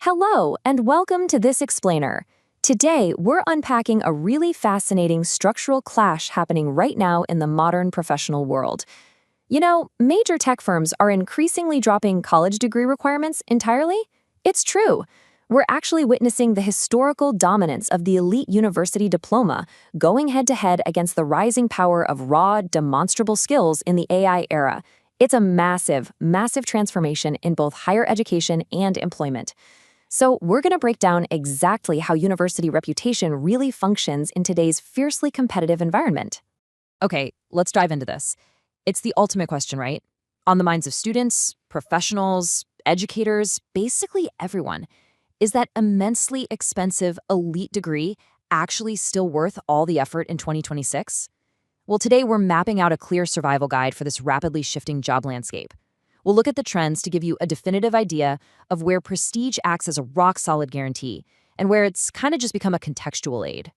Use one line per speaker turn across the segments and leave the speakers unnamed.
Hello, and welcome to This Explainer. Today, we're unpacking a really fascinating structural clash happening right now in the modern professional world. Major tech firms are increasingly dropping college degree requirements entirely. It's true. We're actually witnessing the historical dominance of the elite university diploma going head-to-head against the rising power of raw, demonstrable skills in the AI era. It's a massive, massive transformation in both higher education and employment. So we're going to break down exactly how university reputation really functions in today's fiercely competitive environment.
Okay, let's dive into this. It's the ultimate question, right? On the minds of students, professionals, educators, basically everyone. Is that immensely expensive elite degree actually still worth all the effort in 2026? Well, today we're mapping out a clear survival guide for this rapidly shifting job landscape. We'll look at the trends to give you a definitive idea of where prestige acts as a rock-solid guarantee and where it's kind of just become a contextual aid.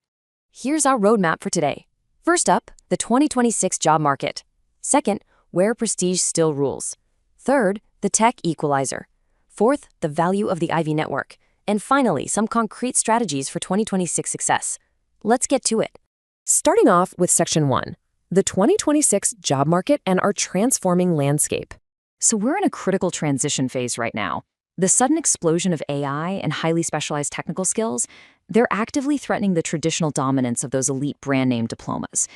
Here's our roadmap for today. First up, the 2026 job market. Second, where prestige still rules. Third, the tech equalizer. Fourth, the value of the Ivy network. And finally, some concrete strategies for 2026 success. Let's get to it. Starting off with Section 1, the 2026 job market and our transforming landscape. So we're in a critical transition phase right now. The sudden explosion of AI and highly specialized technical skills, they're actively threatening the traditional dominance of those elite brand name diplomas.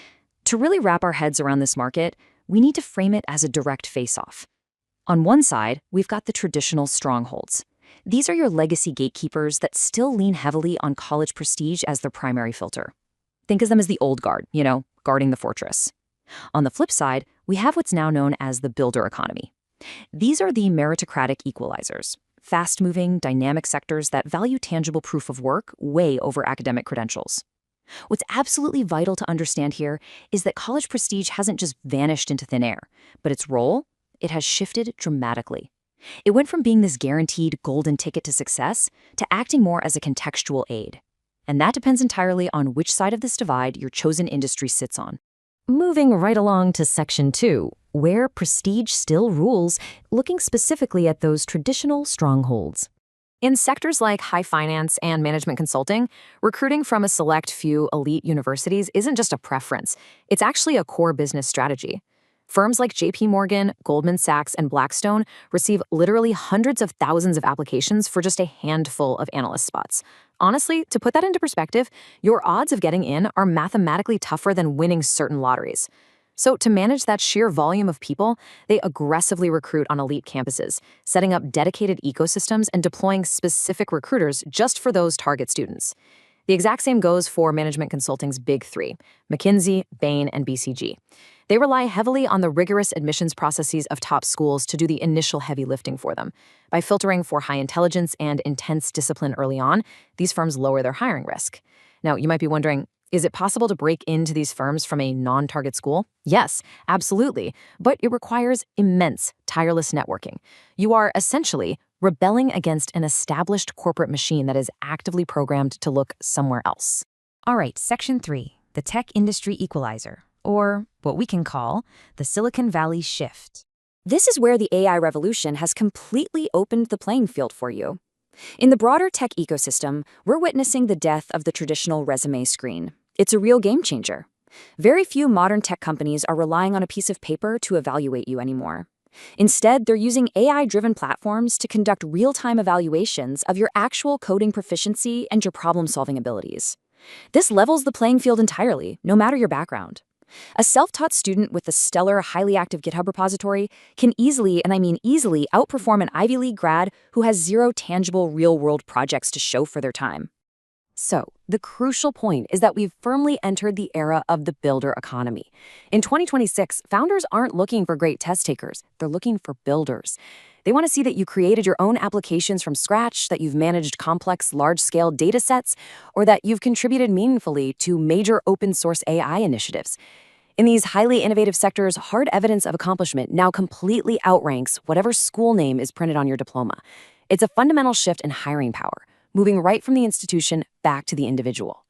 To really wrap our heads around this market, we need to frame it as a direct face-off. On one side, we've got the traditional strongholds. These are your legacy gatekeepers that still lean heavily on college prestige as their primary filter. Think of them as the old guard, guarding the fortress. On the flip side, we have what's now known as the builder economy. These are the meritocratic equalizers, fast-moving, dynamic sectors that value tangible proof of work way over academic credentials. What's absolutely vital to understand here is that college prestige hasn't just vanished into thin air, but its role, it has shifted dramatically. It went from being this guaranteed golden ticket to success to acting more as a contextual aid. And that depends entirely on which side of this divide your chosen industry sits on. Moving right along to Section 2, where prestige still rules, looking specifically at those traditional strongholds. In sectors like high finance and management consulting, recruiting from a select few elite universities isn't just a preference, it's actually a core business strategy. Firms like JP Morgan, Goldman Sachs, and Blackstone receive literally hundreds of thousands of applications for just a handful of analyst spots. Honestly, to put that into perspective, your odds of getting in are mathematically tougher than winning certain lotteries. So to manage that sheer volume of people, they aggressively recruit on elite campuses, setting up dedicated ecosystems and deploying specific recruiters just for those target students. The exact same goes for management consulting's big three, McKinsey, Bain, and BCG. They rely heavily on the rigorous admissions processes of top schools to do the initial heavy lifting for them. By filtering for high intelligence and intense discipline early on, these firms lower their hiring risk. Now, you might be wondering, is it possible to break into these firms from a non-target school? Yes, absolutely, but it requires immense, tireless networking. You are essentially rebelling against an established corporate machine that is actively programmed to look somewhere else.
All right, Section 3, the tech industry equalizer, or what we can call the Silicon Valley shift.
This is where the AI revolution has completely opened the playing field for you. In the broader tech ecosystem, we're witnessing the death of the traditional resume screen. It's a real game changer. Very few modern tech companies are relying on a piece of paper to evaluate you anymore. Instead, they're using AI-driven platforms to conduct real-time evaluations of your actual coding proficiency and your problem-solving abilities. This levels the playing field entirely, no matter your background. A self-taught student with a stellar, highly active GitHub repository can easily, and I mean easily, outperform an Ivy League grad who has zero tangible real-world projects to show for their time. So, the crucial point is that we've firmly entered the era of the builder economy. In 2026, founders aren't looking for great test takers, they're looking for builders. They want to see that you created your own applications from scratch, that you've managed complex, large-scale data sets, or that you've contributed meaningfully to major open-source AI initiatives. In these highly innovative sectors, hard evidence of accomplishment now completely outranks whatever school name is printed on your diploma. It's a fundamental shift in hiring power, moving right from the institution back to the individual.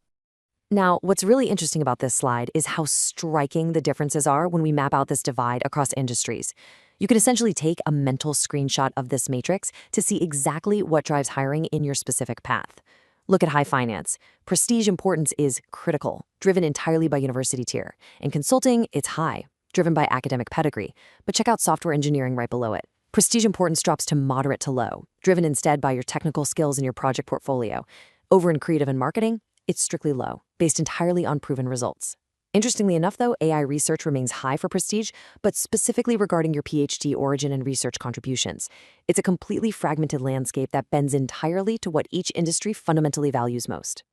Now, what's really interesting about this slide is how striking the differences are when we map out this divide across industries. You can essentially take a mental screenshot of this matrix to see exactly what drives hiring in your specific path. Look at high finance. Prestige importance is critical, driven entirely by university tier. In consulting, it's high, driven by academic pedigree. But check out software engineering right below it. Prestige importance drops to moderate to low, driven instead by your technical skills and your project portfolio. Over in creative and marketing, it's strictly low, based entirely on proven results. Interestingly enough, though, AI research remains high for prestige, but specifically regarding your PhD origin and research contributions. It's a completely fragmented landscape that bends entirely to what each industry fundamentally values most.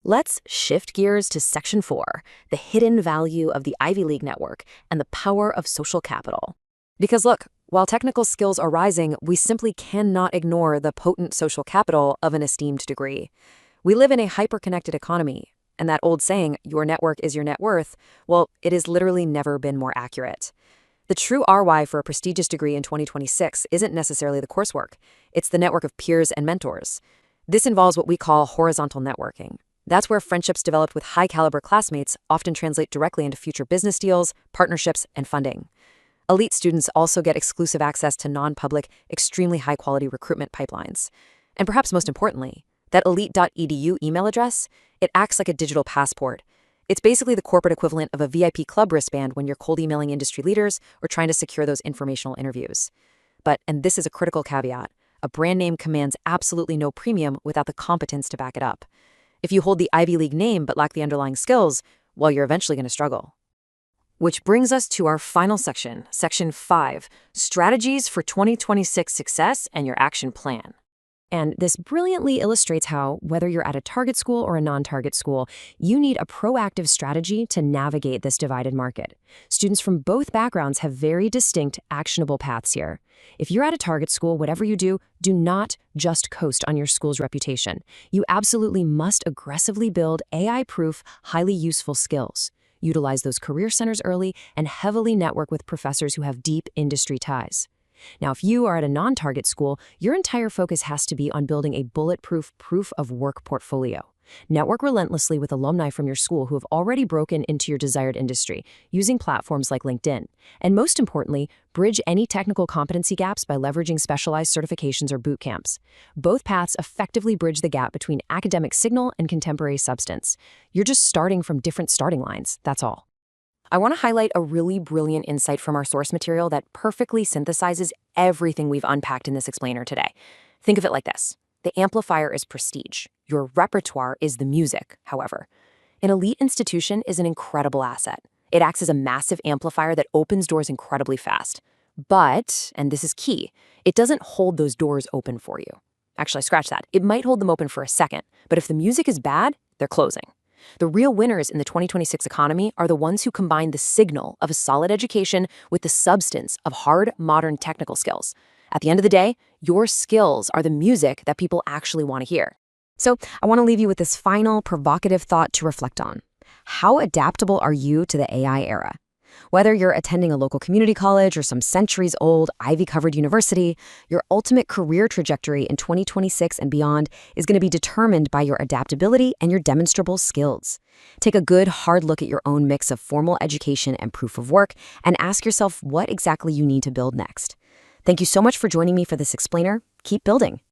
Let's shift gears to Section 4, the hidden value of the Ivy League network and the power of social capital. Because look, while technical skills are rising, we simply cannot ignore the potent social capital of an esteemed degree. We live in a hyper-connected economy, and that old saying, your network is your net worth, well, it has literally never been more accurate. The true ROI for a prestigious degree in 2026 isn't necessarily the coursework. It's the network of peers and mentors. This involves what we call horizontal networking. That's where friendships developed with high-caliber classmates often translate directly into future business deals, partnerships, and funding. Elite students also get exclusive access to non-public, extremely high-quality recruitment pipelines. And perhaps most importantly, that elite.edu email address, it acts like a digital passport. It's basically the corporate equivalent of a VIP club wristband when you're cold emailing industry leaders or trying to secure those informational interviews. But, and this is a critical caveat, a brand name commands absolutely no premium without the competence to back it up. If you hold the Ivy League name but lack the underlying skills, well, you're eventually going to struggle. Which brings us to our final section, Section 5, Strategies for 2026 Success and Your Action Plan. And this brilliantly illustrates how, whether you're at a target school or a non-target school, you need a proactive strategy to navigate this divided market. Students from both backgrounds have very distinct, actionable paths here. If you're at a target school, whatever you do not just coast on your school's reputation. You absolutely must aggressively build AI-proof, highly useful skills. Utilize those career centers early and heavily network with professors who have deep industry ties. Now, if you are at a non-target school, your entire focus has to be on building a bulletproof proof of work portfolio. Network relentlessly with alumni from your school who have already broken into your desired industry, using platforms like LinkedIn. And most importantly, bridge any technical competency gaps by leveraging specialized certifications or boot camps. Both paths effectively bridge the gap between academic signal and contemporary substance. You're just starting from different starting lines, that's all. I want to highlight a really brilliant insight from our source material that perfectly synthesizes everything we've unpacked in this explainer today. Think of it like this. The amplifier is prestige. Your repertoire is the music, however. An elite institution is an incredible asset. It acts as a massive amplifier that opens doors incredibly fast. But, and this is key, it doesn't hold those doors open for you. Actually, scratch that. It might hold them open for a second, but if the music is bad, they're closing. The real winners in the 2026 economy are the ones who combine the signal of a solid education with the substance of hard, modern technical skills. At the end of the day, your skills are the music that people actually want to hear. So I want to leave you with this final provocative thought to reflect on. How adaptable are you to the AI era? Whether you're attending a local community college or some centuries-old Ivy-covered university, your ultimate career trajectory in 2026 and beyond is going to be determined by your adaptability and your demonstrable skills. Take a good, hard look at your own mix of formal education and proof of work and ask yourself what exactly you need to build next. Thank you so much for joining me for this explainer. Keep building.